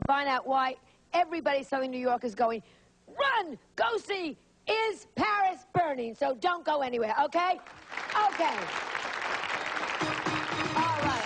find out why everybody in Southern New York is going, run, go see Is Paris Burning? So don't go anywhere, okay? Okay. All right.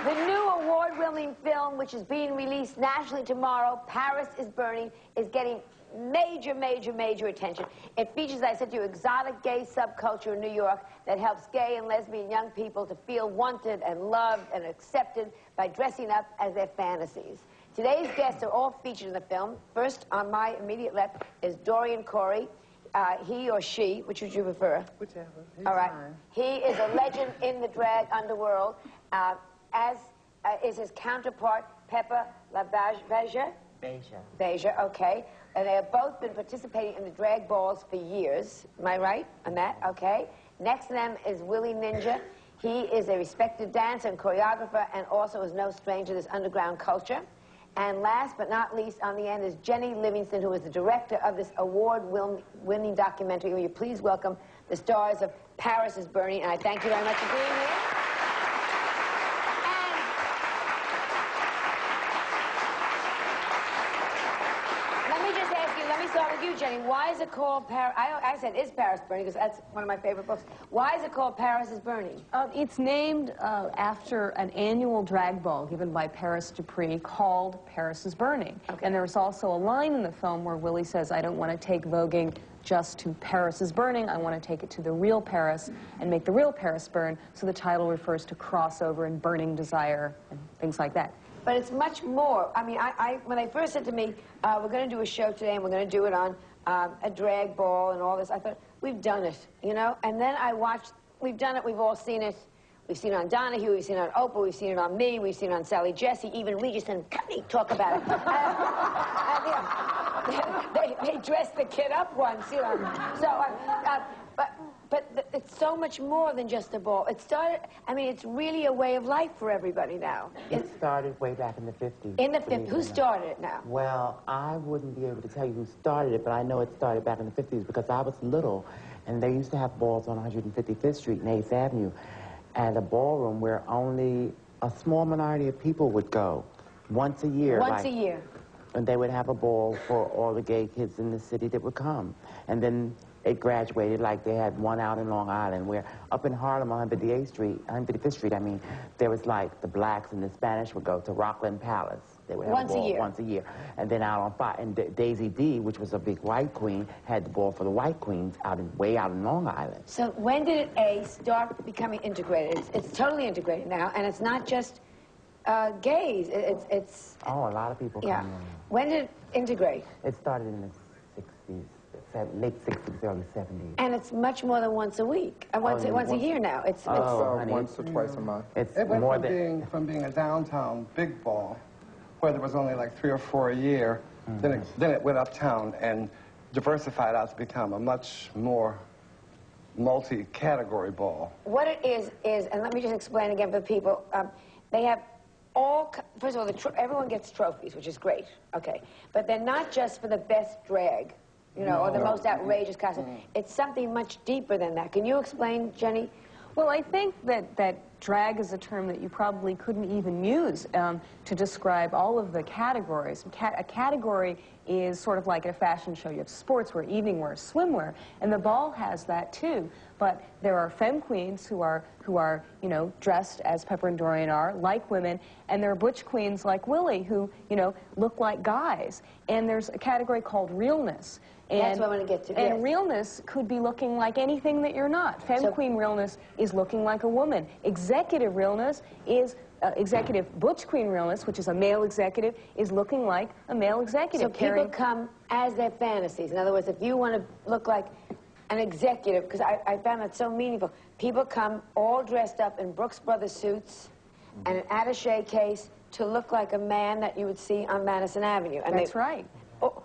The new award-winning film, which is being released nationally tomorrow, Paris is Burning, is getting major, major, major attention. It features, as I said to you, exotic gay subculture in New York that helps gay and lesbian young people to feel wanted and loved and accepted by dressing up as their fantasies. Today's guests are all featured in the film. First, on my immediate left, is Dorian Corey. He or she, which would you prefer? Whichever. All right. Fine. He is a legend in the drag underworld, as is his counterpart, Pepper LaBeija. Beja, okay. And they have both been participating in the drag balls for years. Am I right on that? Okay. Next to them is Willie Ninja. He is a respected dancer and choreographer and also is no stranger to this underground culture. And last but not least, on the end, is Jenny Livingston, who is the director of this award-winning documentary. Will you please welcome the stars of Paris is Burning, and I thank you very much for being here. Let me start with you, Jenny. Why is it called Paris? I said Is Paris Burning because that's one of my favorite books. Why is it called Paris is Burning? It's named after an annual drag ball given by Paris Dupree called Paris is Burning. Okay. And there's also a line in the film where Willie says, I don't want to take voguing just to Paris is Burning. I want to take it to the real Paris and make the real Paris burn. So the title refers to crossover and burning desire and things like that. But it's much more. I mean, when they first said to me, we're going to do a show today, and we're going to do it on a drag ball and all this, I thought, we've done it, you know? And then I watched, we've done it, we've all seen it. We've seen it on Donahue, we've seen it on Oprah, we've seen it on me, we've seen it on Sally Jesse, even Regis and Cuddy talk about it. They dressed the kid up once, you know. So, but it's so much more than just a ball. It started, I mean, it's really a way of life for everybody now. It started way back in the 50s. In the 50s. Who started it now? Well, I wouldn't be able to tell you who started it, but I know it started back in the 50s because I was little, and they used to have balls on 155th Street and 8th Avenue, and a ballroom where only a small minority of people would go once a year. Once a year. And they would have a ball for all the gay kids in the city that would come. And then it graduated, like they had one out in Long Island, where up in Harlem on 158th Street, 155th Street, I mean, there was like the blacks and the Spanish would go to Rockland Palace. They would have once a ball a year. Once a year. And then out on Fox, and Daisy D, which was a big white queen, had the ball for the white queens way out in Long Island. So when did it start becoming integrated? It's totally integrated now, and it's not just gays. It's oh, a lot of people come in. When did it integrate? It started in the 60s. Late 60s, early 70s. And it's much more than once a week. Once a year now. It's once or twice a month. It went from being a downtown big ball, where there was only like 3 or 4 a year, then it went uptown and diversified out to become a much more multi-category ball. What it is, and let me just explain again for people, they have all, first of all, everyone gets trophies, which is great, okay, but they're not just for the best drag, you know, or the most outrageous costume. It's something much deeper than that. Can you explain, Jenny? Well, I think that drag is a term that you probably couldn't even use to describe all of the categories. A category is sort of like at a fashion show. You have sportswear, evening wear, swimwear, and the ball has that too. But there are femme queens who are you know, dressed as Pepper and Dorian are, like women, and there are butch queens like Willie who, you know, look like guys. And there's a category called realness. And, that's what I want to get to. And realness could be looking like anything that you're not. Femme queen realness is looking like a woman. Executive realness is executive butch queen realness, which is a male executive, is looking like a male executive. So people come as their fantasies. In other words, if you want to look like an executive, because I found that so meaningful, people come all dressed up in Brooks Brothers suits and an attaché case to look like a man that you would see on Madison Avenue. And that's right.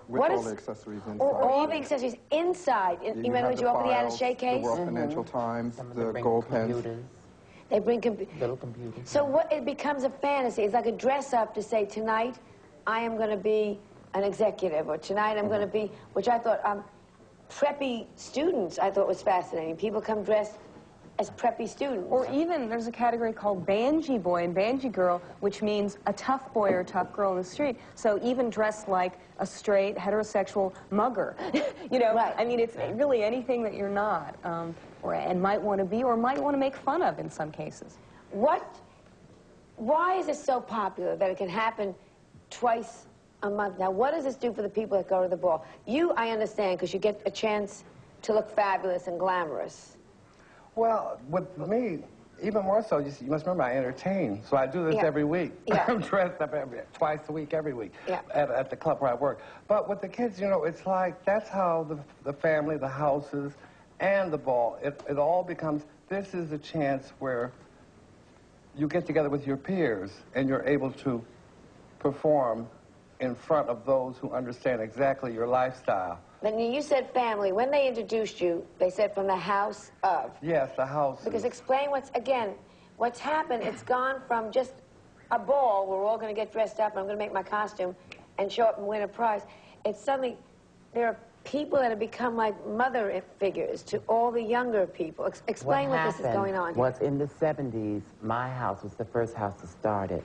With all the accessories inside. All the accessories inside. You remember you open the attaché case? The World Financial Times, the gold pens. They bring little computers. So what, it becomes a fantasy. It's like a dress-up to say, tonight I am going to be an executive, or tonight I'm going to be, which I thought, preppy students, I thought was fascinating. People come dressed as preppy students. Or even, there's a category called Banji Boy and Banji Girl, which means a tough boy or a tough girl in the street. So even dressed like a straight, heterosexual mugger. You know, right. I mean, it's really anything that you're not, and might want to be, or might want to make fun of in some cases. Why is it so popular that it can happen twice a month? Now, what does this do for the people that go to the ball? You, I understand, because you get a chance to look fabulous and glamorous. Well, with me, even more so, you must remember I entertain, so I do this Yeah. every week. Yeah. I'm dressed up twice a week, every week, Yeah. at the club where I work. But with the kids, you know, it's like that's how the family, the houses, and the ball, it all becomes, this is a chance where you get together with your peers and you're able to perform in front of those who understand exactly your lifestyle. Then you said family. When they introduced you, they said from the house of. Yes, the house. Because explain what's happened. It's gone from just a ball where we're all going to get dressed up and I'm going to make my costume and show up and win a prize. It's suddenly, there are people that have become like mother figures to all the younger people. Explain what this is going on here. Was in the 70s, my house was the first house to start it.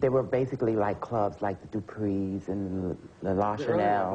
They were basically like clubs like the Duprees and the La Chanel.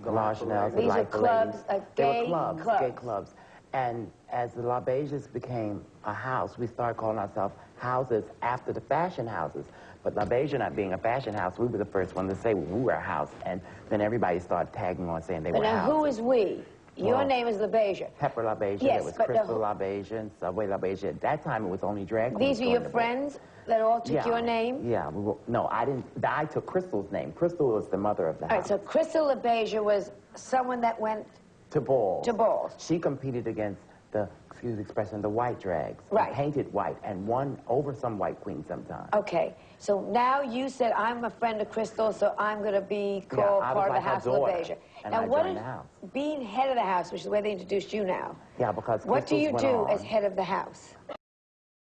The La Chanel. These are clubs, They were gay clubs. And as the La Beiges became a house, we started calling ourselves houses after the fashion houses. But La Beige not being a fashion house, we were the first one to say we were a house. And then everybody started tagging on saying they were now, houses. who is we? Your Well, name is LaBeija. Pepper LaBeija, Yes, there was but Crystal LaBeija and Subway LaBeija. At that time, it was only drag queens. These are your friends that all took your name? Yeah. No, I didn't. I took Crystal's name. Crystal was the mother of the house. All right, so Crystal LaBeija was someone that went to balls. to balls. She competed against the, excuse the expression, the white drags. Right. Painted white and won over some white queen sometimes. Okay, so now you said, I'm a friend of Crystal, so I'm going to be called I was part of like the her House of daughter, LaBeija. and Now, I what joined is the house. being head of the house, which is where they introduced you now? Yeah, because What do Crystal's you went do on. as head of the house?